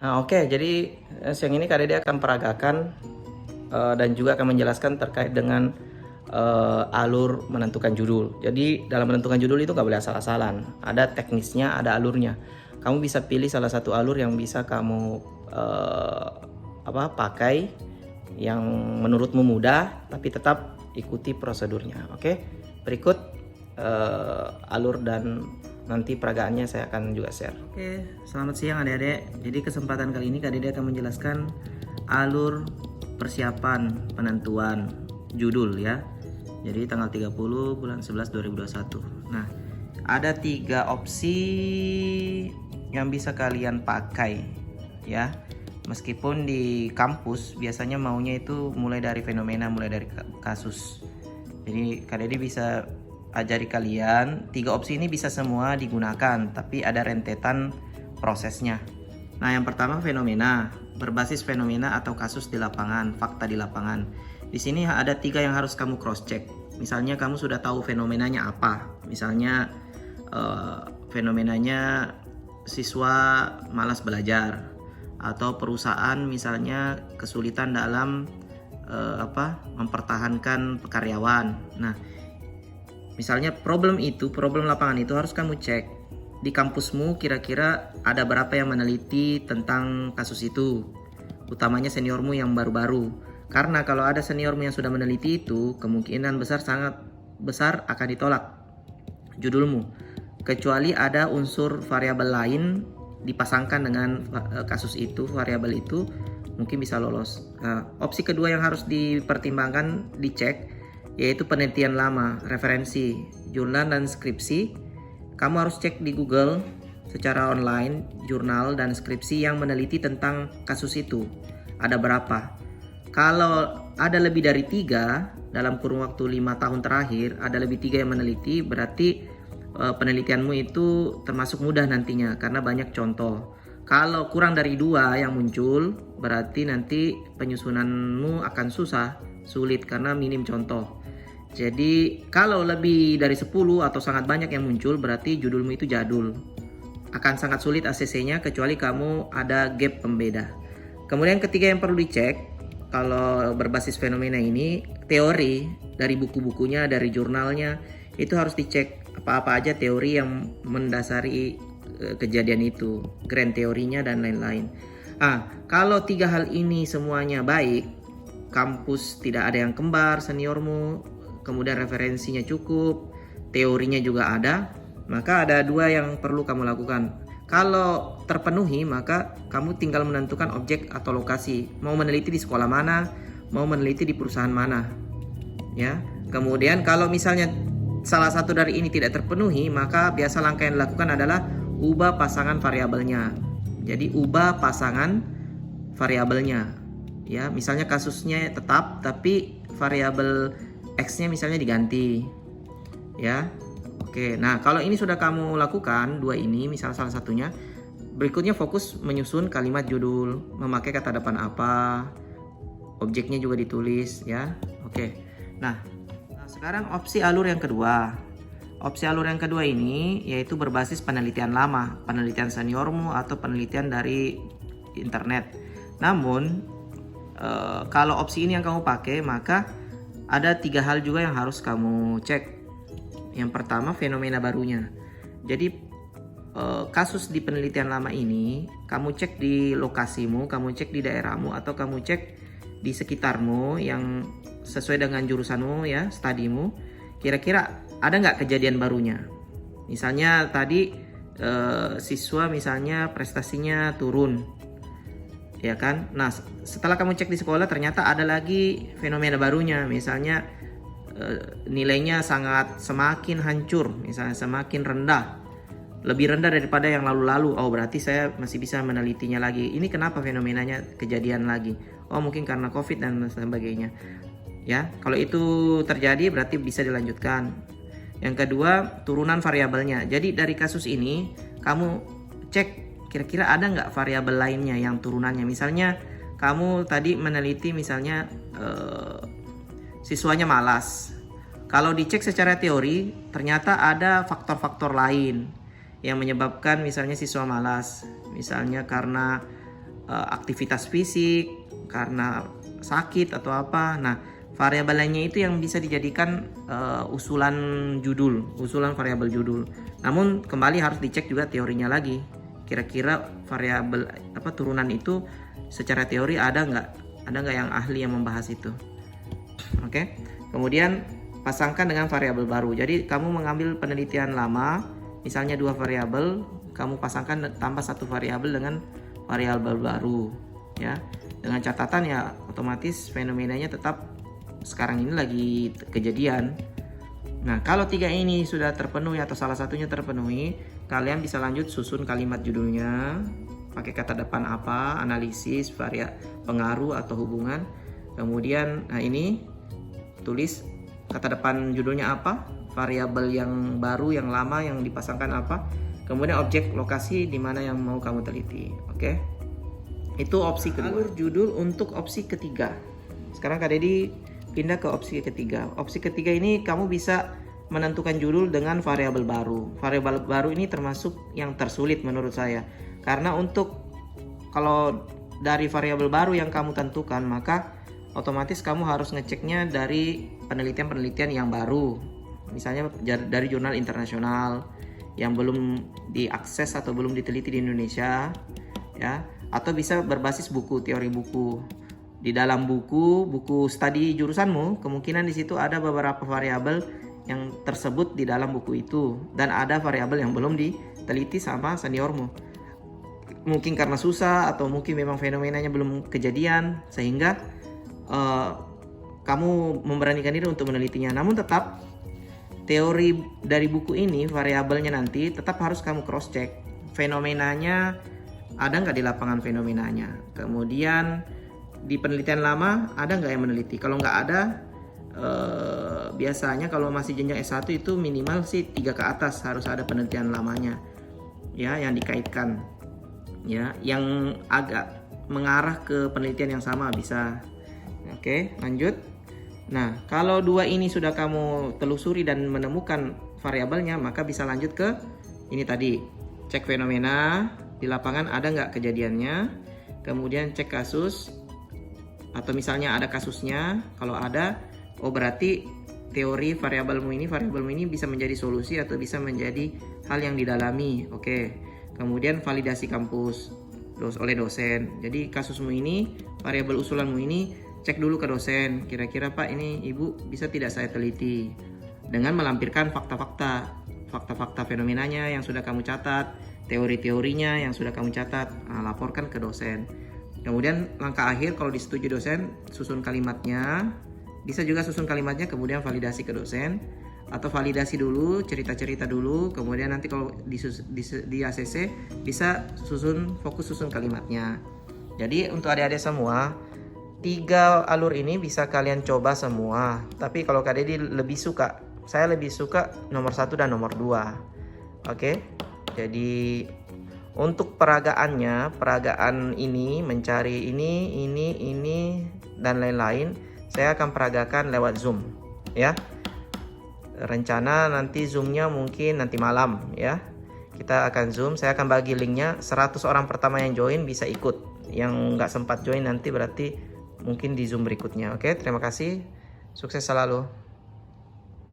Nah, oke, jadi siang ini Kak Dede akan peragakan dan juga akan menjelaskan terkait dengan alur menentukan judul. Jadi dalam menentukan judul itu nggak boleh asal-asalan. Ada teknisnya, ada alurnya. Kamu bisa pilih salah satu alur yang bisa kamu pakai, yang menurutmu mudah, tapi tetap ikuti prosedurnya. Oke, berikut alur dan nanti peragaannya saya akan juga share. Oke, selamat siang adik-adik. Jadi kesempatan kali ini Kak Dede akan menjelaskan alur persiapan penentuan judul ya. Jadi tanggal 30 bulan 11 2021. Nah, ada 3 opsi yang bisa kalian pakai ya. Meskipun di kampus biasanya maunya itu mulai dari fenomena, mulai dari kasus. Jadi Kak Dede bisa ajari kalian 3 opsi ini bisa semua digunakan, tapi ada rentetan prosesnya. Nah, yang pertama fenomena, berbasis fenomena atau kasus di lapangan, fakta di lapangan. Di sini ada 3 yang harus kamu cross check. Misalnya kamu sudah tahu fenomenanya apa. Misalnya fenomenanya siswa malas belajar, atau perusahaan misalnya kesulitan dalam mempertahankan karyawan. Nah, misalnya problem lapangan itu harus kamu cek di kampusmu, kira-kira ada berapa yang meneliti tentang kasus itu, utamanya seniormu yang baru-baru. Karena kalau ada seniormu yang sudah meneliti itu, kemungkinan besar, sangat besar akan ditolak judulmu, kecuali ada unsur variabel lain dipasangkan dengan kasus itu, variabel itu mungkin bisa lolos. Nah, opsi kedua yang harus dipertimbangkan, dicek, yaitu penelitian lama, referensi, jurnal dan skripsi. Kamu harus cek di Google secara online jurnal dan skripsi yang meneliti tentang kasus itu. Ada berapa? Kalau ada lebih dari 3 dalam kurun waktu 5 tahun terakhir, ada lebih 3 yang meneliti, berarti penelitianmu itu termasuk mudah nantinya karena banyak contoh. Kalau kurang dari 2 yang muncul, berarti nanti penyusunanmu akan sulit karena minim contoh. Jadi kalau lebih dari 10 atau sangat banyak yang muncul, berarti judulmu itu jadul. Akan sangat sulit ACC-nya kecuali kamu ada gap pembeda. Kemudian ketiga yang perlu dicek, kalau berbasis fenomena ini, teori dari buku-bukunya, dari jurnalnya, itu harus dicek apa-apa aja teori yang mendasari kejadian itu, grand teorinya dan lain-lain. Kalau 3 hal ini semuanya baik, kampus tidak ada yang kembar seniormu, kemudian referensinya cukup, teorinya juga ada, maka ada 2 yang perlu kamu lakukan. Kalau terpenuhi, maka kamu tinggal menentukan objek atau lokasi. Mau meneliti di sekolah mana, mau meneliti di perusahaan mana. Ya. Kemudian kalau misalnya salah satu dari ini tidak terpenuhi, maka biasa langkah yang dilakukan adalah ubah pasangan variabelnya. Jadi ubah pasangan variabelnya. Ya, misalnya kasusnya tetap tapi variabel X-nya misalnya diganti. Ya. Oke, nah kalau ini sudah kamu lakukan 2 ini, misal salah satunya, berikutnya fokus menyusun kalimat judul, memakai kata depan apa, objeknya juga ditulis ya. Oke. Nah, sekarang opsi alur yang kedua. Opsi alur yang kedua ini yaitu berbasis penelitian lama, penelitian seniormu atau penelitian dari internet. Namun kalau opsi ini yang kamu pakai, maka ada 3 hal juga yang harus kamu cek. Yang pertama, fenomena barunya. Jadi kasus di penelitian lama ini kamu cek di lokasimu, kamu cek di daerahmu, atau kamu cek di sekitarmu yang sesuai dengan jurusanmu ya, studimu. Kira-kira ada nggak kejadian barunya? Misalnya tadi siswa misalnya prestasinya turun, ya kan? Nah, setelah kamu cek di sekolah ternyata ada lagi fenomena barunya, misalnya nilainya semakin hancur, misalnya semakin rendah, lebih rendah daripada yang lalu-lalu. Oh, berarti saya masih bisa menelitinya lagi. Ini kenapa fenomenanya kejadian lagi? Oh, mungkin karena COVID dan sebagainya. Ya, kalau itu terjadi berarti bisa dilanjutkan. Yang kedua, turunan variabelnya. Jadi dari kasus ini kamu cek kira-kira ada nggak variabel lainnya yang turunannya. Misalnya kamu tadi meneliti misalnya siswanya malas. Kalau dicek secara teori, ternyata ada faktor-faktor lain yang menyebabkan misalnya siswa malas. Misalnya karena aktivitas fisik, karena sakit atau apa. Nah, variabel lainnya itu yang bisa dijadikan usulan variabel judul. Namun kembali harus dicek juga teorinya lagi. Kira-kira variabel turunan itu secara teori ada nggak yang ahli yang membahas itu. Oke. Kemudian pasangkan dengan variabel baru. Jadi kamu mengambil penelitian lama, misalnya 2 variabel, kamu pasangkan tambah 1 variabel dengan variabel baru, ya. Dengan catatan ya otomatis fenomenanya tetap sekarang ini lagi kejadian. Nah, kalau 3 ini sudah terpenuhi atau salah satunya terpenuhi, kalian bisa lanjut susun kalimat judulnya, pakai kata depan apa, analisis, pengaruh atau hubungan. Kemudian, nah ini tulis kata depan judulnya apa, variabel yang baru, yang lama, yang dipasangkan apa, kemudian objek lokasi di mana yang mau kamu teliti. Oke, itu opsi kedua. Alur judul untuk opsi ketiga. Sekarang Kak Dedi pindah ke opsi ketiga. Opsi ketiga ini kamu bisa menentukan judul dengan variabel baru. Variabel baru ini termasuk yang tersulit menurut saya, karena kalau dari variabel baru yang kamu tentukan, maka otomatis kamu harus ngeceknya dari penelitian-penelitian yang baru, misalnya dari jurnal internasional yang belum diakses atau belum diteliti di Indonesia, ya, atau bisa berbasis buku, teori buku. Di dalam buku studi jurusanmu, kemungkinan di situ ada beberapa variabel yang tersebut di dalam buku itu, dan ada variabel yang belum diteliti sama seniormu. Mungkin karena susah atau mungkin memang fenomenanya belum kejadian, sehingga kamu memberanikan diri untuk menelitinya. Namun tetap teori dari buku ini, variabelnya nanti tetap harus kamu cross check. Fenomenanya ada nggak di lapangan fenomenanya. Kemudian di penelitian lama ada nggak yang meneliti. Kalau nggak ada, biasanya kalau masih jenjang S1 itu minimal sih 3 ke atas harus ada penelitian lamanya, ya, yang dikaitkan, ya, yang agak mengarah ke penelitian yang sama bisa. Oke, lanjut. Nah, kalau 2 ini sudah kamu telusuri dan menemukan variabelnya, maka bisa lanjut ke ini tadi. Cek fenomena di lapangan ada nggak kejadiannya. Kemudian cek kasus, atau misalnya ada kasusnya. Kalau ada, oh berarti teori variabelmu ini bisa menjadi solusi atau bisa menjadi hal yang didalami. Oke. Kemudian validasi kampus oleh dosen. Jadi kasusmu ini, variabel usulanmu ini, cek dulu ke dosen, kira-kira Pak ini Ibu bisa tidak saya teliti, dengan melampirkan fakta-fakta fenomenanya yang sudah kamu catat, teori-teorinya yang sudah kamu catat, laporkan ke dosen. Kemudian langkah akhir, kalau disetujui dosen, susun kalimatnya. Bisa juga susun kalimatnya kemudian validasi ke dosen, atau validasi dulu, cerita-cerita dulu, kemudian nanti kalau di ACC bisa fokus susun kalimatnya. Jadi untuk adik-adik semua, 3 alur ini bisa kalian coba semua. Tapi kalau Kak Dedi saya lebih suka nomor 1 dan nomor 2. Oke. Jadi untuk peragaan ini, mencari ini dan lain-lain, saya akan peragakan lewat Zoom, ya. Rencana nanti Zoom-nya mungkin nanti malam, ya. Kita akan Zoom, saya akan bagi linknya. 100 orang pertama yang join bisa ikut. Yang nggak sempat join nanti berarti mungkin di Zoom berikutnya. Oke, terima kasih. Sukses selalu.